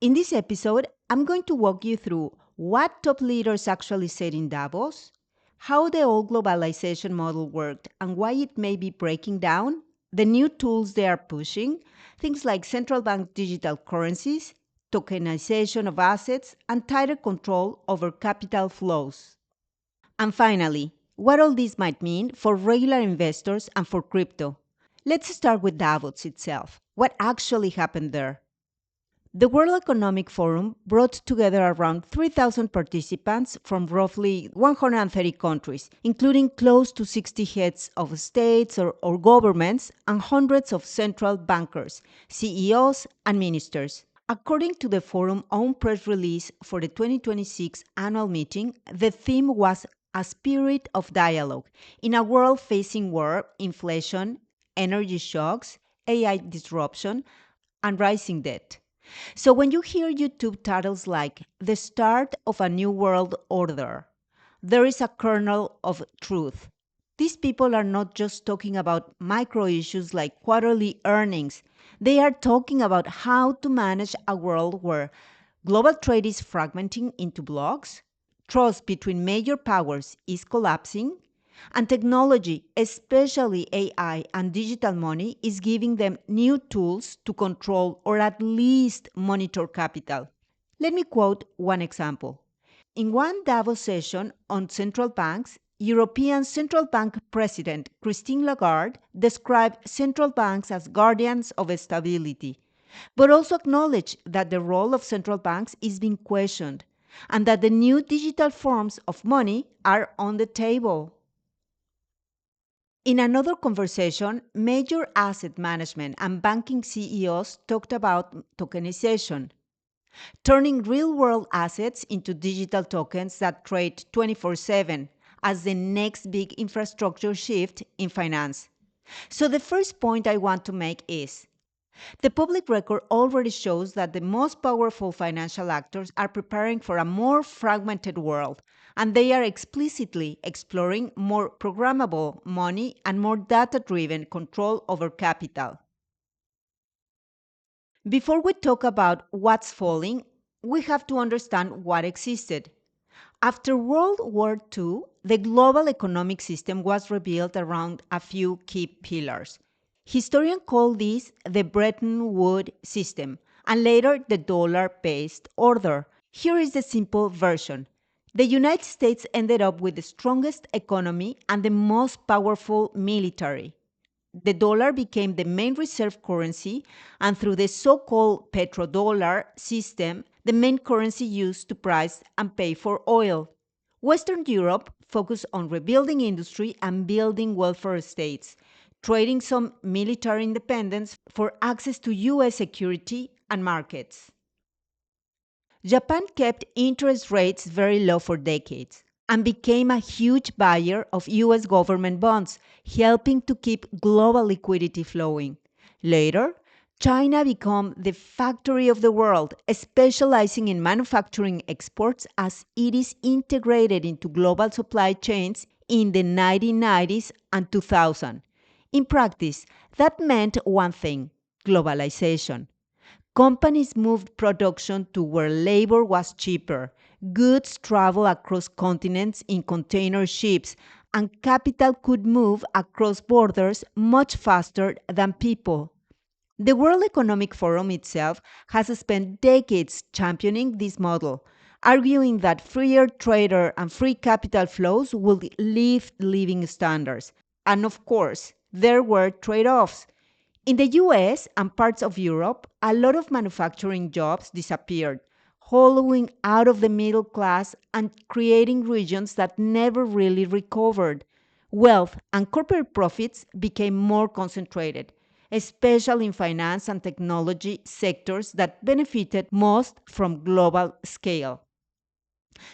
In this episode, I'm going to walk you through what top leaders actually said in Davos, how the old globalization model worked and why it may be breaking down, the new tools they are pushing, things like central bank digital currencies, tokenization of assets, and tighter control over capital flows. And finally, what all this might mean for regular investors and for crypto. Let's start with Davos itself. What actually happened there? The World Economic Forum brought together around 3,000 participants from roughly 130 countries, including close to 60 heads of states or governments and hundreds of central bankers, CEOs, and ministers. According to the forum's own press release for the 2026 annual meeting, the theme was a spirit of dialogue in a world facing war, inflation, energy shocks, AI disruption, and rising debt. So when you hear YouTube titles like The Start of a New World Order, there is a kernel of truth. These people are not just talking about micro issues like quarterly earnings. They are talking about how to manage a world where global trade is fragmenting into blocks, trust between major powers is collapsing, and technology, especially AI and digital money, is giving them new tools to control or at least monitor capital. Let me quote one example. In one Davos session on central banks, European Central Bank President Christine Lagarde described central banks as guardians of stability, but also acknowledged that the role of central banks is being questioned and that the new digital forms of money are on the table. In another conversation, major asset management and banking CEOs talked about tokenization, turning real world assets into digital tokens that trade 24/7 as the next big infrastructure shift in finance. So, the first point I want to make is the public record already shows that the most powerful financial actors are preparing for a more fragmented world, and they are explicitly exploring more programmable money and more data driven control over capital. Before we talk about what's falling, we have to understand what existed. After World War II, the global economic system was rebuilt around a few key pillars. Historians call this the Bretton Woods system and later the dollar based order. Here is the simple version. The United States ended up with the strongest economy and the most powerful military. The dollar became the main reserve currency, and through the so called petrodollar system, the main currency used to price and pay for oil. Western Europe focused on rebuilding industry and building welfare states, trading some military independence for access to US security and markets. Japan kept interest rates very low for decades and became a huge buyer of US government bonds, helping to keep global liquidity flowing. Later, China became the factory of the world, specializing in manufacturing exports as it is integrated into global supply chains in the 1990s and 2000. In practice, that meant one thing: globalization. Companies moved production to where labor was cheaper, goods traveled across continents in container ships, and capital could move across borders much faster than people. The World Economic Forum itself has spent decades championing this model, arguing that freer trader and free capital flows will lift living standards. And of course, there were trade offs. In the US and parts of Europe, a lot of manufacturing jobs disappeared, hollowing out of the middle class and creating regions that never really recovered. Wealth and corporate profits became more concentrated, especially in finance and technology sectors that benefited most from global scale.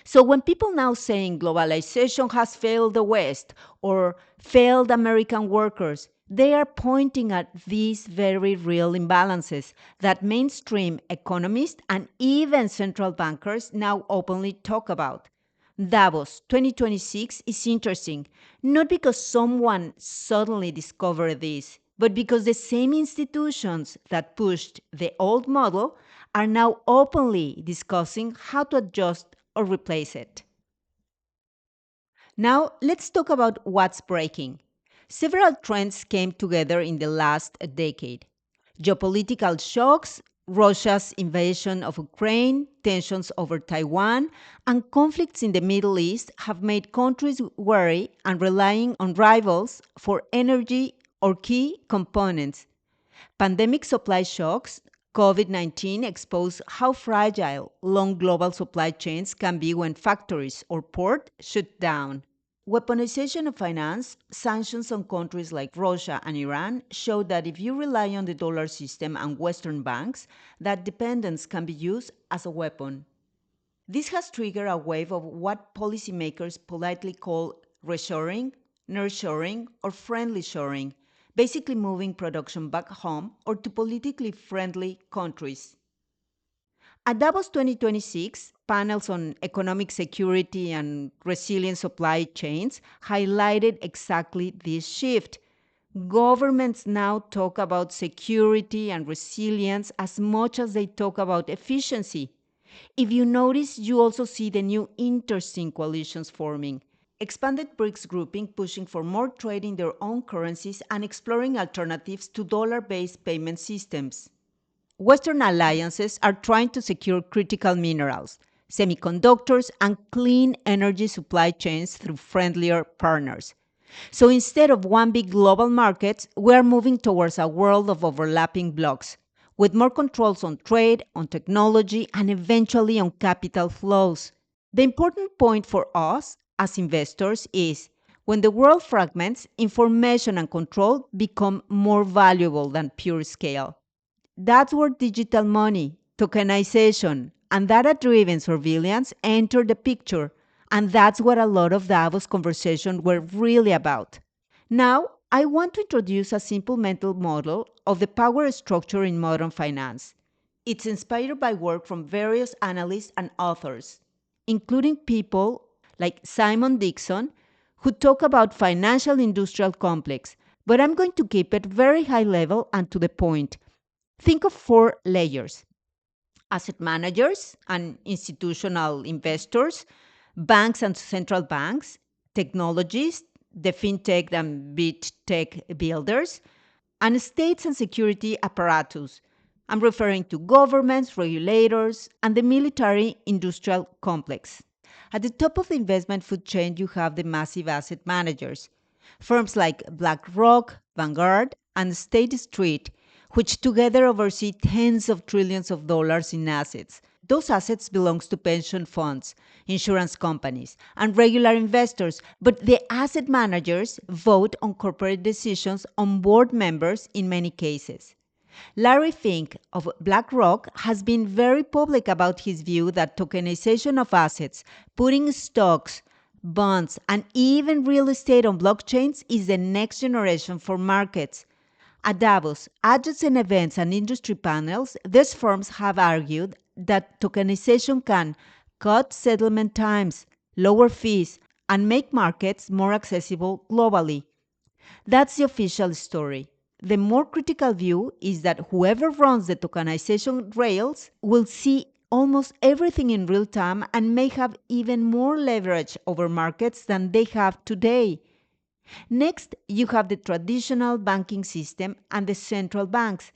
So when people now saying globalization has failed the West or failed American workers, they are pointing at these very real imbalances that mainstream economists and even central bankers now openly talk about. Davos 2026 is interesting, not because someone suddenly discovered this, but because the same institutions that pushed the old model are now openly discussing how to adjust or replace it. Now, let's talk about what's breaking. Several trends came together in the last decade: geopolitical shocks, Russia's invasion of Ukraine, tensions over Taiwan, and conflicts in the Middle East have made countries wary and relying on rivals for energy or key components. Pandemic supply shocks, COVID 19 exposed how fragile long global supply chains can be when factories or ports shut down. Weaponization of finance, sanctions on countries like Russia and Iran show that if you rely on the dollar system and Western banks, that dependence can be used as a weapon. This has triggered a wave of what policymakers politely call reshoring, nearshoring, or friendly shoring, basically moving production back home or to politically friendly countries. At Davos 2026, panels on economic security and resilient supply chains highlighted exactly this shift. Governments now talk about security and resilience as much as they talk about efficiency. If you notice, you also see the new interesting coalitions forming. Expanded BRICS grouping pushing for more trade in their own currencies and exploring alternatives to dollar based payment systems. Western alliances are trying to secure critical minerals, semiconductors, and clean energy supply chains through friendlier partners. So instead of one big global market, we are moving towards a world of overlapping blocks, with more controls on trade, on technology, and eventually on capital flows. The important point for us as investors is when the world fragments, information and control become more valuable than pure scale. That's where digital money, tokenization, and data driven surveillance enter the picture. And that's what a lot of Davos conversations were really about. Now, I want to introduce a simple mental model of the power structure in modern finance. It's inspired by work from various analysts and authors, including people like Simon Dixon, who talk about financial industrial complex, but I'm going to keep it very high level and to the point. Think of four layers: asset managers and institutional investors, banks and central banks, technologists, the fintech and big tech builders, and states and security apparatus. I'm referring to governments, regulators, and the military industrial complex. At the top of the investment food chain, you have the massive asset managers. Firms like BlackRock, Vanguard, and State Street, which together oversee tens of trillions of dollars in assets. Those assets belong to pension funds, insurance companies, and regular investors, but the asset managers vote on corporate decisions on board members in many cases. Larry Fink of BlackRock has been very public about his view that tokenization of assets, putting stocks, bonds, and even real estate on blockchains is the next generation for markets. At Davos, adjacent events and industry panels, these firms have argued that tokenization can cut settlement times, lower fees, and make markets more accessible globally. That's the official story. The more critical view is that whoever runs the tokenization rails will see almost everything in real time and may have even more leverage over markets than they have today. Next, you have the traditional banking system and the central banks.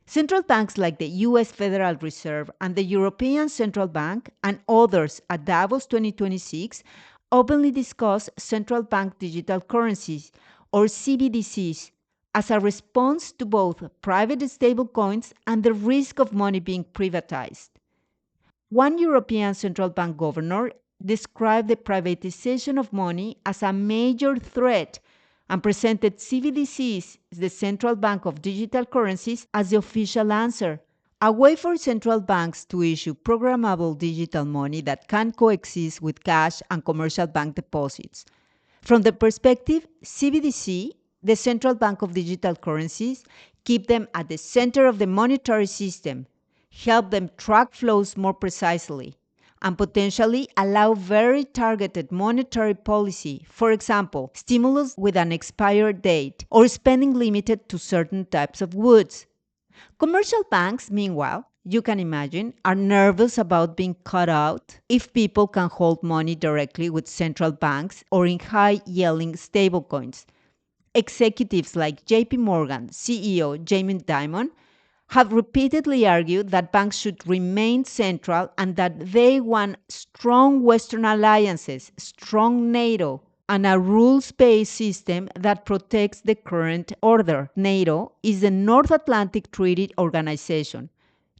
Central banks like the US Federal Reserve and the European Central Bank and others at Davos 2026 openly discuss central bank digital currencies or CBDCs as a response to both private stablecoins and the risk of money being privatized. One European central bank governor described the privatization of money as a major threat and presented CBDCs, the central bank of digital currencies, as the official answer, a way for central banks to issue programmable digital money that can coexist with cash and commercial bank deposits. From the perspective, CBDC, the central bank of digital currencies, keep them at the center of the monetary system, help them track flows more precisely, and potentially allow very targeted monetary policy, for example, stimulus with an expired date or spending limited to certain types of goods. Commercial banks, meanwhile, you can imagine, are nervous about being cut out if people can hold money directly with central banks or in high yielding stablecoins. Executives like JP Morgan CEO Jamie Dimon have repeatedly argued that banks should remain central and that they want strong Western alliances, strong NATO, and a rules based system that protects the current order. NATO is the North Atlantic Treaty Organization.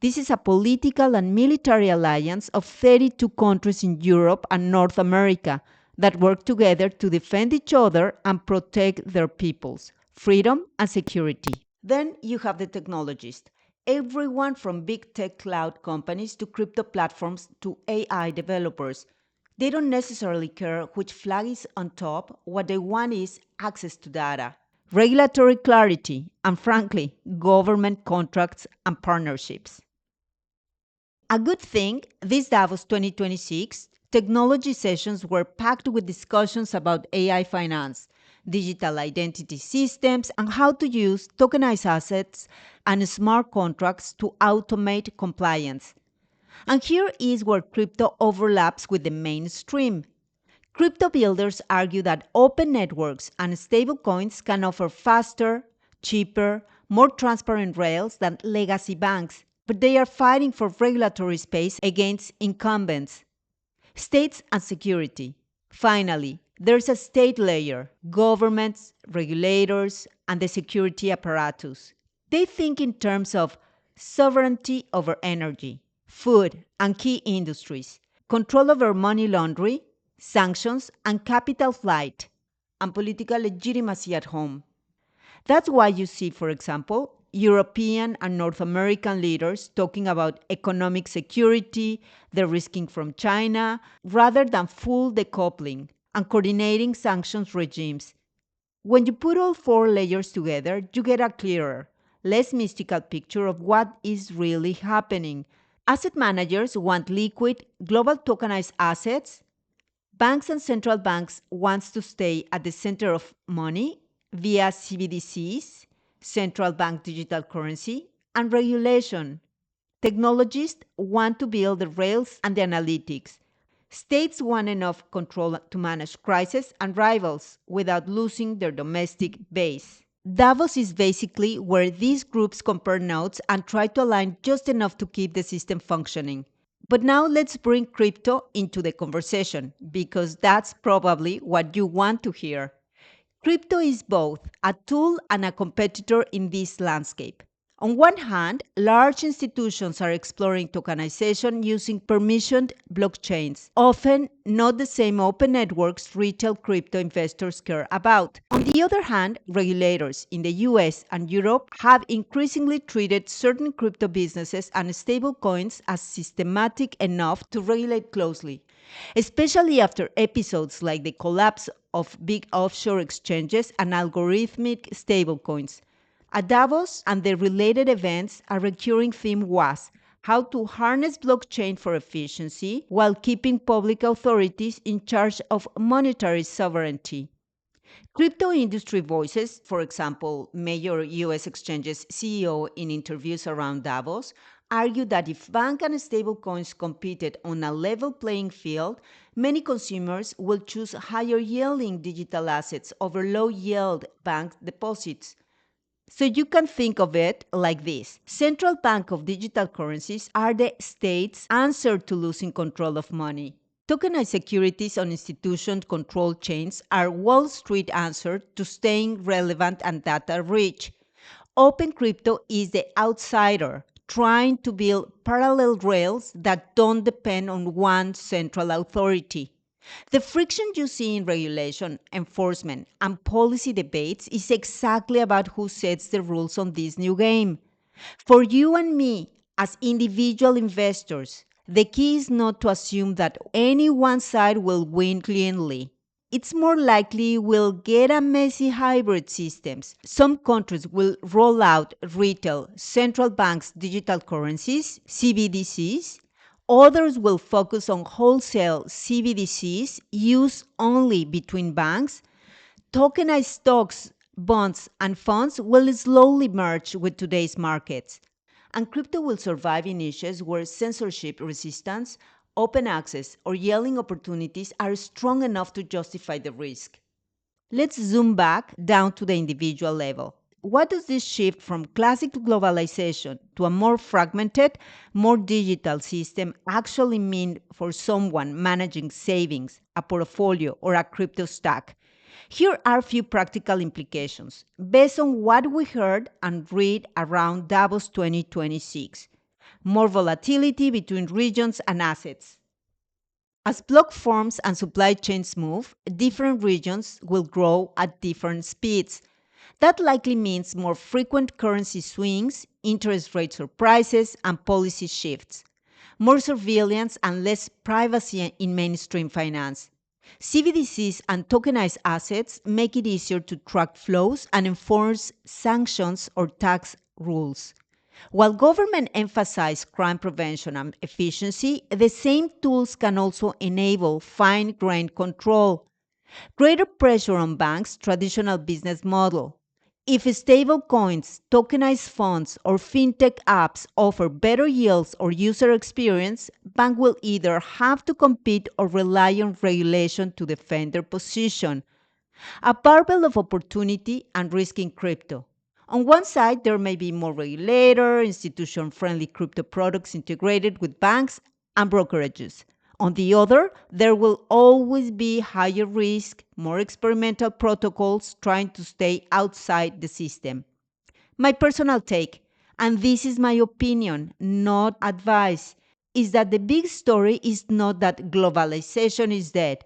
This is a political and military alliance of 32 countries in Europe and North America that work together to defend each other and protect their peoples, freedom and security. Then you have the technologists. Everyone from big tech cloud companies to crypto platforms to AI developers. They don't necessarily care which flag is on top. What they want is access to data, regulatory clarity, and frankly, government contracts and partnerships. A good thing, this Davos 2026 technology sessions were packed with discussions about AI finance, digital identity systems, and how to use tokenized assets and smart contracts to automate compliance. And here is where crypto overlaps with the mainstream. Crypto builders argue that open networks and stablecoins can offer faster, cheaper, more transparent rails than legacy banks, but they are fighting for regulatory space against incumbents, states, and security. Finally, there's a state layer governments, regulators, and the security apparatus. They think in terms of sovereignty over energy, food, and key industries, control over money laundering, sanctions, and capital flight, and political legitimacy at home. That's why you see, for example, European and North American leaders talking about economic security, the risking from China, rather than full decoupling and coordinating sanctions regimes. When you put all four layers together, you get a clearer, less mystical picture of what is really happening. Asset managers want liquid, global tokenized assets. Banks and central banks wants to stay at the center of money via CBDCs, central bank digital currency, and regulation. Technologists want to build the rails and the analytics. States want enough control to manage crises and rivals without losing their domestic base. Davos is basically where these groups compare notes and try to align just enough to keep the system functioning. But now let's bring crypto into the conversation because that's probably what you want to hear. Crypto is both a tool and a competitor in this landscape. On one hand, large institutions are exploring tokenization using permissioned blockchains, often not the same open networks retail crypto investors care about. On the other hand, regulators in the US and Europe have increasingly treated certain crypto businesses and stablecoins as systematic enough to regulate closely, especially after episodes like the collapse of big offshore exchanges and algorithmic stablecoins. At Davos and the related events, a recurring theme was how to harness blockchain for efficiency while keeping public authorities in charge of monetary sovereignty. Crypto industry voices, for example, major US exchanges CEO in interviews around Davos, argued that if bank and stablecoins competed on a level playing field, many consumers will choose higher yielding digital assets over low yield bank deposits. So you can think of it like this. Central bank of digital currencies are the state's answer to losing control of money. Tokenized securities on institution controlled chains are Wall Street answer to staying relevant and data rich. Open crypto is the outsider trying to build parallel rails that don't depend on one central authority. The friction you see in regulation, enforcement, and policy debates is exactly about who sets the rules on this new game. For you and me, as individual investors, the key is not to assume that any one side will win cleanly. It's more likely we'll get a messy hybrid systems. Some countries will roll out retail central banks digital currencies, CBDCs. Others will focus on wholesale CBDCs used only between banks. Tokenized stocks, bonds, and funds will slowly merge with today's markets. And crypto will survive in niches where censorship resistance, open access, or yielding opportunities are strong enough to justify the risk. Let's zoom back down to the individual level. What does this shift from classic globalization to a more fragmented, more digital system actually mean for someone managing savings, a portfolio, or a crypto stack? Here are a few practical implications based on what we heard and read around Davos 2026. More volatility between regions and assets. As block forms and supply chains move, different regions will grow at different speeds. That likely means more frequent currency swings, interest rate surprises, and policy shifts. More surveillance and less privacy in mainstream finance. CBDCs and tokenized assets make it easier to track flows and enforce sanctions or tax rules. While government emphasize crime prevention and efficiency, the same tools can also enable fine-grained control, greater pressure on banks' traditional business model. If stablecoins, tokenized funds, or fintech apps offer better yields or user experience, banks will either have to compete or rely on regulation to defend their position. A barbell of opportunity and risk in crypto. On one side, there may be more regulator, institution friendly crypto products integrated with banks and brokerages. On the other, there will always be higher risk, more experimental protocols trying to stay outside the system. My personal take, and this is my opinion, not advice, is that the big story is not that globalization is dead.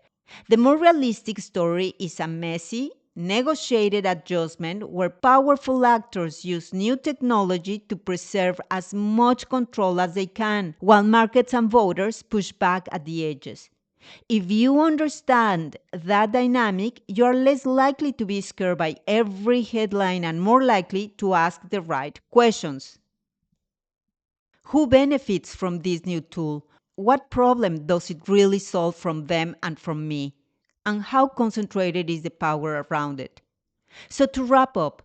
The more realistic story is a messy, negotiated adjustment where powerful actors use new technology to preserve as much control as they can, while markets and voters push back at the edges. If you understand that dynamic, you are less likely to be scared by every headline and more likely to ask the right questions. Who benefits from this new tool? What problem does it really solve from them and from me? And how concentrated is the power around it? So, to wrap up,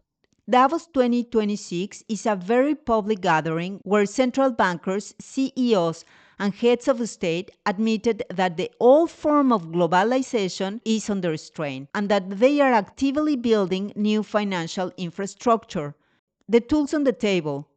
Davos 2026 is a very public gathering where central bankers, CEOs, and heads of state admitted that the old form of globalization is under strain and that they are actively building new financial infrastructure. The tools on the table: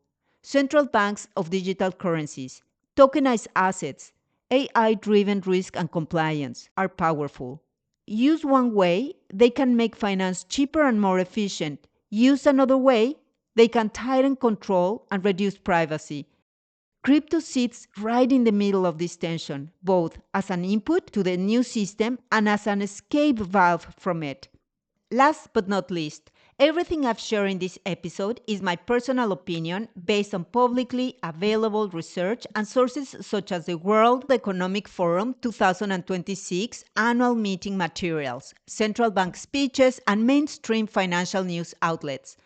central banks of digital currencies, tokenized assets, AI driven risk and compliance are powerful. Used one way, they can make finance cheaper and more efficient. Used another way, they can tighten control and reduce privacy. Crypto sits right in the middle of this tension, both as an input to the new system and as an escape valve from it. Last but not least, everything I've shared in this episode is my personal opinion based on publicly available research and sources such as the World Economic Forum 2026 annual meeting materials, central bank speeches, and mainstream financial news outlets.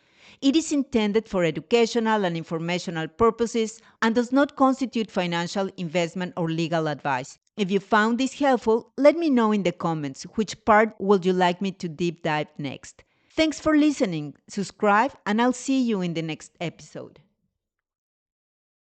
It is intended for educational and informational purposes and does not constitute financial investment or legal advice. If you found this helpful, let me know in the comments which part would you like me to deep dive next. Thanks for listening, subscribe, and I'll see you in the next episode.